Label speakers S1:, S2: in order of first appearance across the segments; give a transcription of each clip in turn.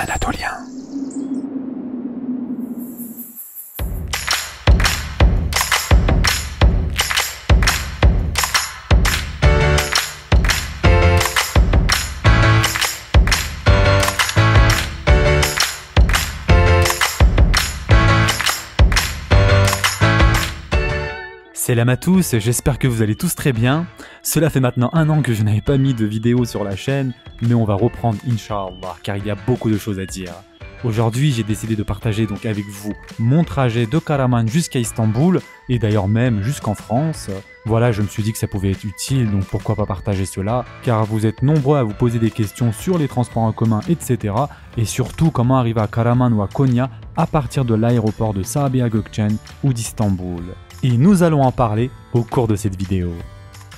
S1: anatolien. Salam à tous, j'espère que vous allez tous très bien. Cela fait maintenant 1 an que je n'avais pas mis de vidéo sur la chaîne, mais on va reprendre Inch'Allah, car il y a beaucoup de choses à dire. Aujourd'hui, j'ai décidé de partager donc avec vous mon trajet de Karaman jusqu'à Istanbul, et d'ailleurs même jusqu'en France. Voilà, je me suis dit que ça pouvait être utile, donc pourquoi pas partager cela, car vous êtes nombreux à vous poser des questions sur les transports en commun, etc. Et surtout, comment arriver à Karaman ou à Konya à partir de l'aéroport de Sabiha Gökçen ou d'Istanbul. Et nous allons en parler au cours de cette vidéo.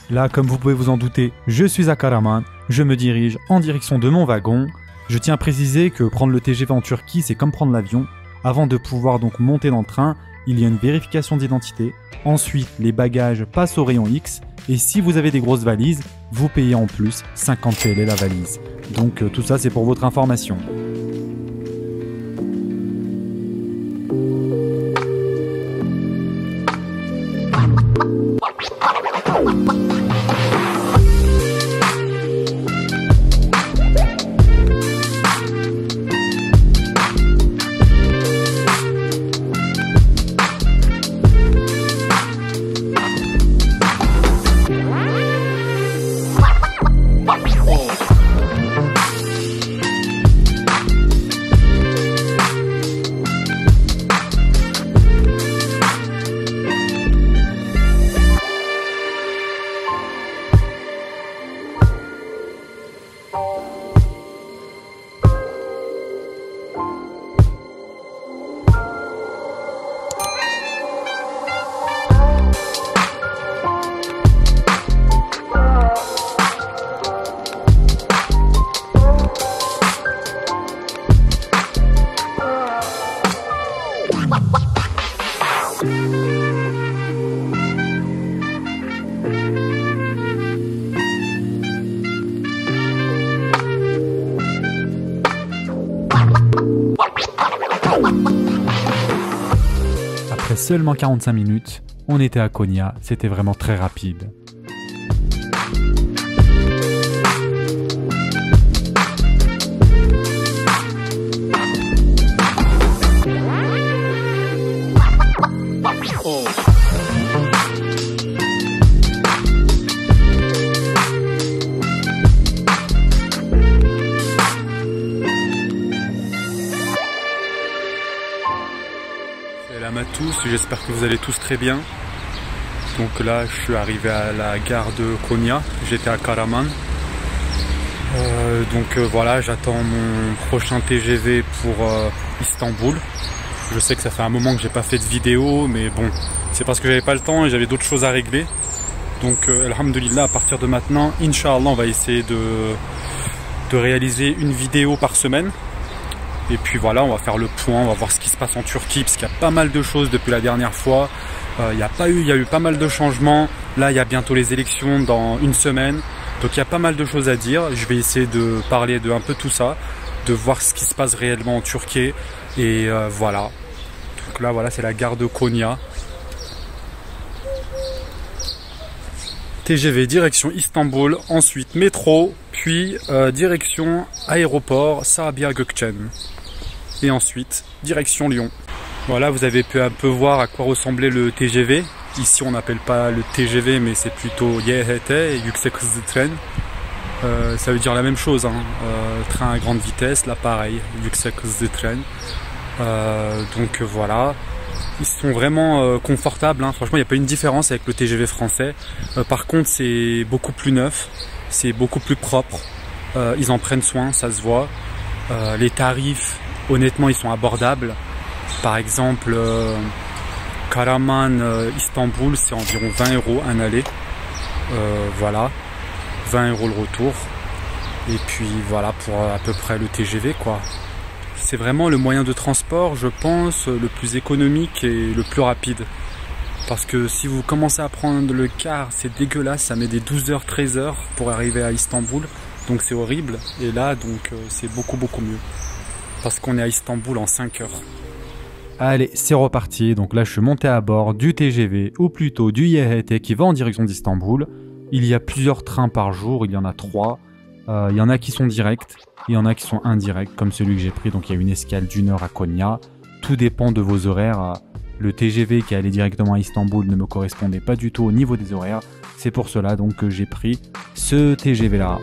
S1: Là, comme vous pouvez vous en douter, je suis à Karaman, je me dirige en direction de mon wagon. Je tiens à préciser que prendre le TGV en Turquie, c'est comme prendre l'avion. Avant de pouvoir donc monter dans le train, il y a une vérification d'identité. Ensuite, les bagages passent au rayon X. Et si vous avez des grosses valises, vous payez en plus 50 TL la valise. Donc tout ça, c'est pour votre information. Après seulement 45 minutes, on était à Konya, c'était vraiment très rapide. Salam à tous, j'espère que vous allez tous très bien. Donc là, je suis arrivé à la gare de Konya, j'étais à Karaman. Voilà, j'attends mon prochain TGV pour Istanbul. Je sais que ça fait un moment que j'ai pas fait de vidéo, mais bon, c'est parce que j'avais pas le temps et j'avais d'autres choses à régler. Donc alhamdoulilah, à partir de maintenant, Inch'Allah, on va essayer de réaliser une vidéo par semaine. Et puis voilà, on va faire le point, on va voir ce qui se passe en Turquie, parce qu'il y a pas mal de choses depuis la dernière fois. Il y a eu pas mal de changements. Là, il y a bientôt les élections dans 1 semaine. Donc il y a pas mal de choses à dire. Je vais essayer de parler de un peu tout ça, de voir ce qui se passe réellement en Turquie. Et voilà. Donc là, voilà, c'est la gare de Konya. TGV direction Istanbul, ensuite métro, puis direction aéroport Sabiha Gökçen. Et ensuite direction Lyon. Voilà, vous avez pu un peu voir à quoi ressemblait le TGV. Ici on n'appelle pas le TGV, mais c'est plutôt YHT, Yüksek Hızlı Tren. Ça veut dire la même chose, hein. Train à grande vitesse, là pareil, Yüksek Hızlı Tren. Donc voilà, ils sont vraiment confortables, hein. Franchement il n'y a pas une différence avec le TGV français. Par contre c'est beaucoup plus neuf, c'est beaucoup plus propre, ils en prennent soin, ça se voit. Les tarifs, honnêtement, ils sont abordables. Par exemple, Karaman, Istanbul, c'est environ 20 € un aller. Voilà, 20 € le retour. Et puis voilà pour à peu près le TGV, quoi. C'est vraiment le moyen de transport, je pense, le plus économique et le plus rapide. Parce que si vous commencez à prendre le car, c'est dégueulasse, ça met des 12h, 13h pour arriver à Istanbul. Donc c'est horrible. Et là, donc c'est beaucoup mieux. parce qu'on est à Istanbul en 5 heures. Allez, c'est reparti. Donc là, je suis monté à bord du TGV, ou plutôt du YHT qui va en direction d'Istanbul. Il y a plusieurs trains par jour, il y en a 3. Il y en a qui sont directs, il y en a qui sont indirects, comme celui que j'ai pris. Donc il y a une escale d'1 heure à Konya. Tout dépend de vos horaires. Le TGV qui allait directement à Istanbul ne me correspondait pas du tout au niveau des horaires. C'est pour cela donc que j'ai pris ce TGV là.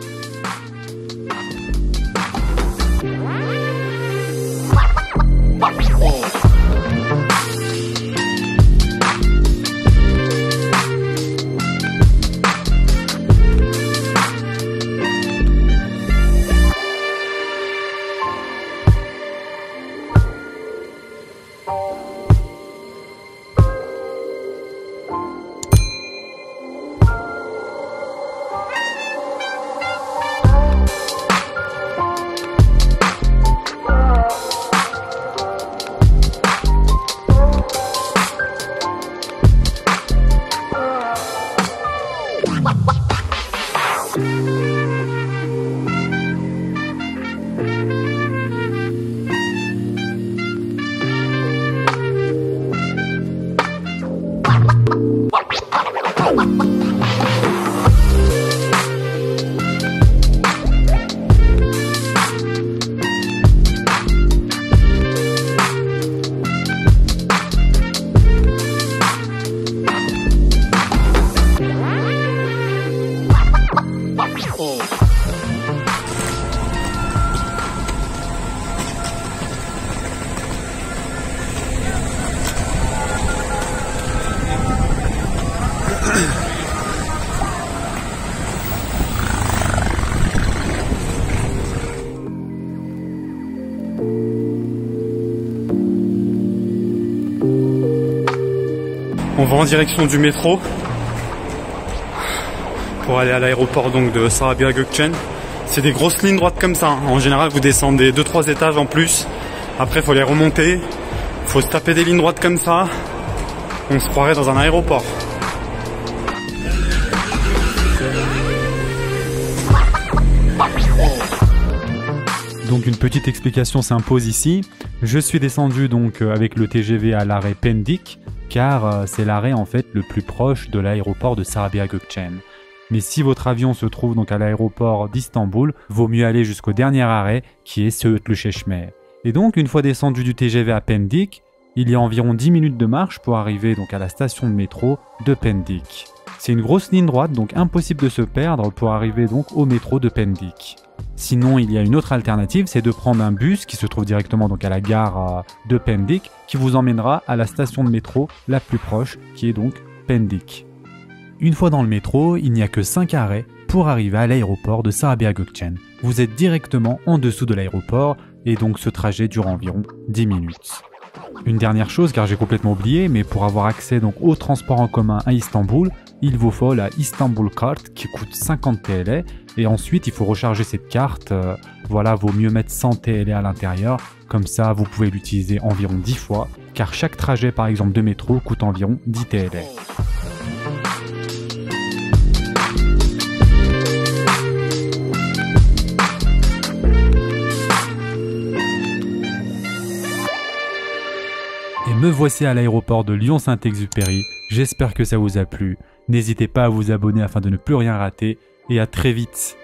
S1: On va en direction du métro pour aller à l'aéroport donc de Sabiha Gökçen. C'est des grosses lignes droites comme ça. En général, vous descendez 2-3 étages en plus. Après, il faut les remonter. Il faut se taper des lignes droites comme ça. On se croirait dans un aéroport. Donc une petite explication s'impose ici. Je suis descendu donc avec le TGV à l'arrêt Pendik, car c'est l'arrêt en fait le plus proche de l'aéroport de Sabiha Gökçen. Mais si votre avion se trouve donc à l'aéroport d'Istanbul, vaut mieux aller jusqu'au dernier arrêt qui est Söğütlü Çeşme. Et donc une fois descendu du TGV à Pendik, il y a environ 10 minutes de marche pour arriver donc à la station de métro de Pendik. C'est une grosse ligne droite, donc impossible de se perdre pour arriver donc au métro de Pendik. Sinon, il y a une autre alternative, c'est de prendre un bus qui se trouve directement donc à la gare de Pendik, qui vous emmènera à la station de métro la plus proche, qui est donc Pendik. Une fois dans le métro, il n'y a que 5 arrêts pour arriver à l'aéroport de Sabiha Gökçen. Vous êtes directement en dessous de l'aéroport et donc ce trajet dure environ 10 minutes. Une dernière chose, car j'ai complètement oublié, mais pour avoir accès donc au transport en commun à Istanbul, il vous faut la Istanbul Card qui coûte 50 TL et ensuite il faut recharger cette carte. Voilà, vaut mieux mettre 100 TL à l'intérieur, comme ça vous pouvez l'utiliser environ 10 fois, car chaque trajet par exemple de métro coûte environ 10 TL. Et me voici à l'aéroport de Lyon-Saint-Exupéry. J'espère que ça vous a plu. N'hésitez pas à vous abonner afin de ne plus rien rater et à très vite.